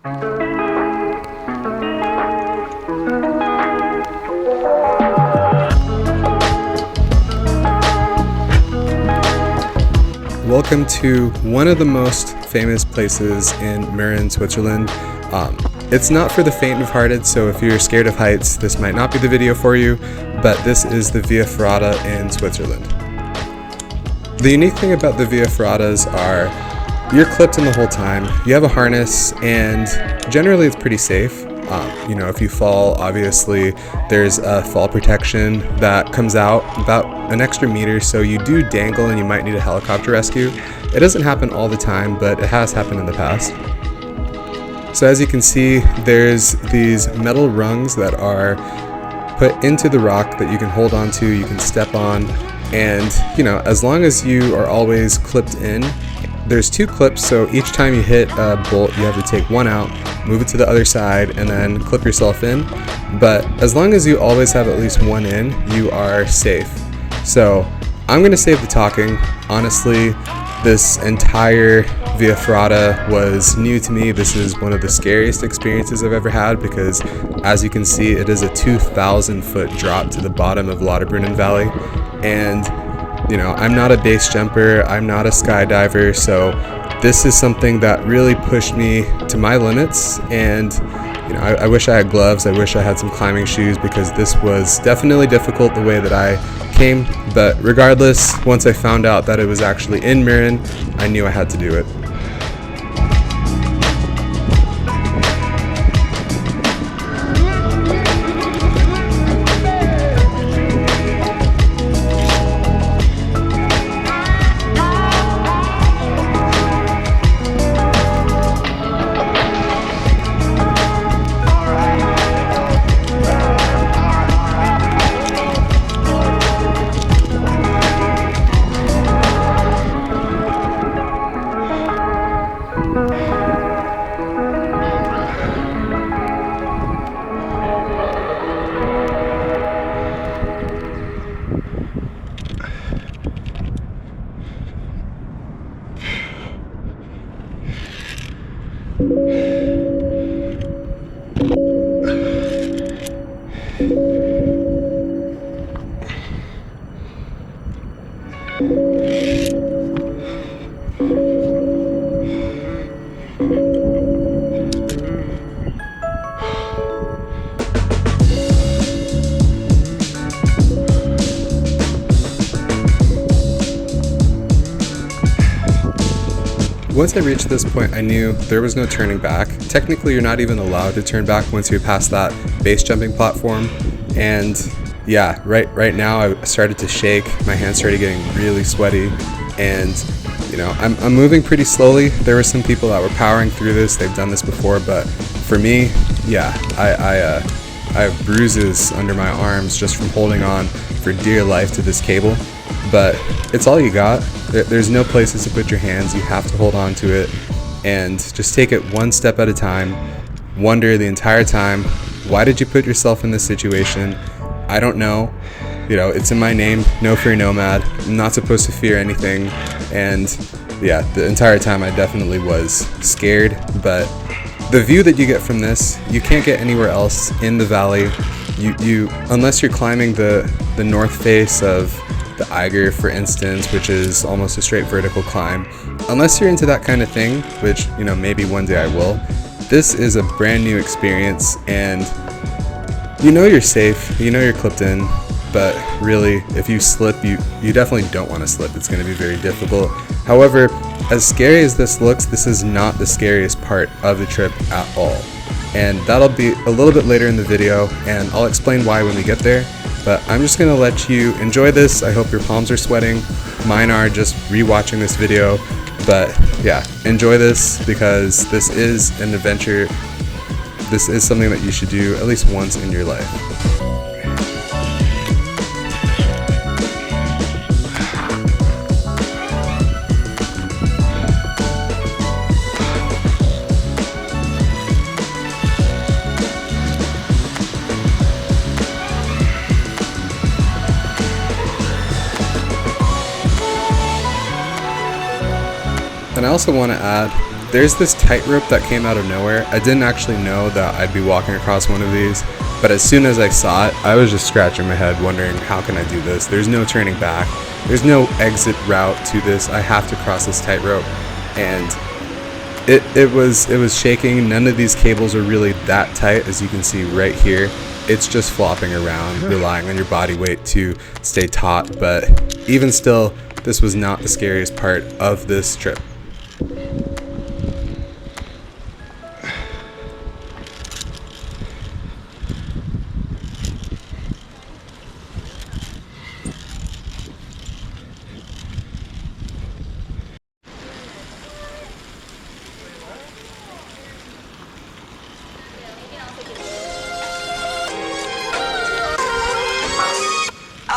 Welcome to one of the most famous places in Mürren, Switzerland. It's not for the faint of hearted, so if you're scared of heights, this might not be the video for you, but this is the Via Ferrata in Switzerland. The unique thing about the Via Ferratas are you're clipped in the whole time, you have a harness, and generally it's pretty safe. If you fall, obviously there's a fall protection that comes out about an extra meter, so you do dangle and you might need a helicopter rescue. It doesn't happen all the time, but it has happened in the past. So as you can see, there's these metal rungs that are put into the rock that you can hold on to, you can step on, and as long as you are always clipped in, there's two clips, so each time you hit a bolt, you have to take one out, move it to the other side, and then clip yourself in. But as long as you always have at least one in, you are safe. So I'm going to save the talking. Honestly, this entire Via Ferrata was new to me. This is one of the scariest experiences I've ever had because, as you can see, it is a 2,000 foot drop to the bottom of Lauterbrunnen Valley. And I'm not a base jumper, I'm not a skydiver, so this is something that really pushed me to my limits. And I wish I had gloves, I wish I had some climbing shoes, because this was definitely difficult the way that I came. But regardless, once I found out that it was actually in Mürren, I knew I had to do it. Once I reached this point, I knew there was no turning back. Technically, you're not even allowed to turn back once you're past that base jumping platform. And yeah, right now I started to shake. My hands started getting really sweaty, and I'm moving pretty slowly. There were some people that were powering through this. They've done this before, but for me, yeah, I have bruises under my arms just from holding on for dear life to this cable. But it's all you got. There's no places to put your hands. You have to hold on to it and just take it one step at a time. Wonder the entire time, why did you put yourself in this situation? I don't know. It's in my name, No Fear Nomad. I'm not supposed to fear anything. And yeah, the entire time I definitely was scared. But the view that you get from this, you can't get anywhere else in the valley. You unless you're climbing the north face of the Eiger, for instance, which is almost a straight vertical climb. Unless you're into that kind of thing, which maybe one day I will, this is a brand new experience. And you're safe, you're clipped in, but really, if you slip, you definitely don't want to slip. It's going to be very difficult. However, as scary as this looks, this is not the scariest part of the trip at all. And that'll be a little bit later in the video, and I'll explain why when we get there. But I'm just going to let you enjoy this. I hope your palms are sweating. Mine are just rewatching this video. But yeah, enjoy this, because this is an adventure. This is something that you should do at least once in your life. And I also want to add, there's this tightrope that came out of nowhere. I didn't actually know that I'd be walking across one of these, but as soon as I saw it, I was just scratching my head wondering, how can I do this? There's no turning back. There's no exit route to this. I have to cross this tightrope. And it was shaking. None of these cables are really that tight, as you can see right here. It's just flopping around, relying on your body weight to stay taut. But even still, this was not the scariest part of this trip.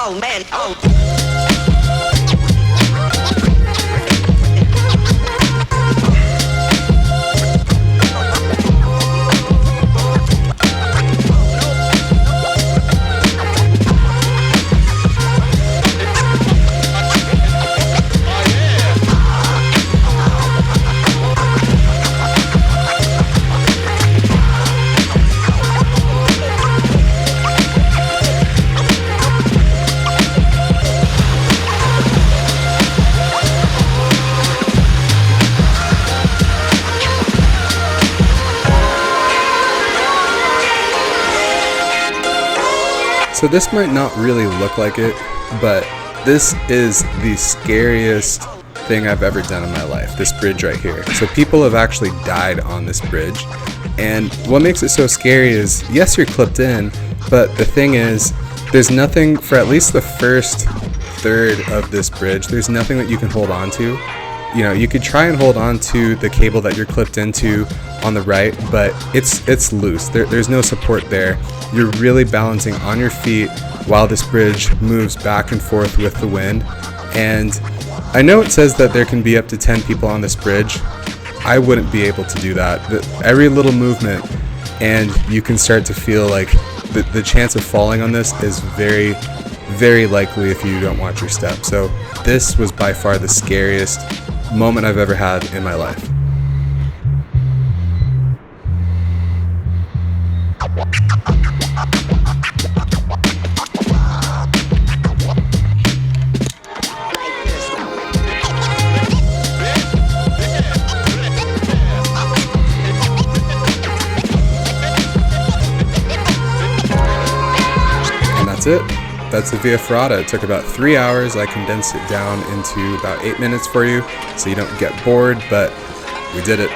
Oh man, oh. So this might not really look like it, but this is the scariest thing I've ever done in my life, this bridge right here. So people have actually died on this bridge, and what makes it so scary is, yes, you're clipped in, but the thing is, there's nothing for at least the first third of this bridge, there's nothing that you can hold on to. You know, you could try and hold on to the cable that you're clipped into on the right, but it's loose. There's no support there. You're really balancing on your feet while this bridge moves back and forth with the wind. And I know it says that there can be up to 10 people on this bridge. I wouldn't be able to do that. Every little movement, and you can start to feel like the chance of falling on this is very, very likely if you don't watch your step. So this was by far the scariest moment I've ever had in my life. And that's it. That's the Via Ferrata. It took about 3 hours. I condensed it down into about 8 minutes for you so you don't get bored, but we did it.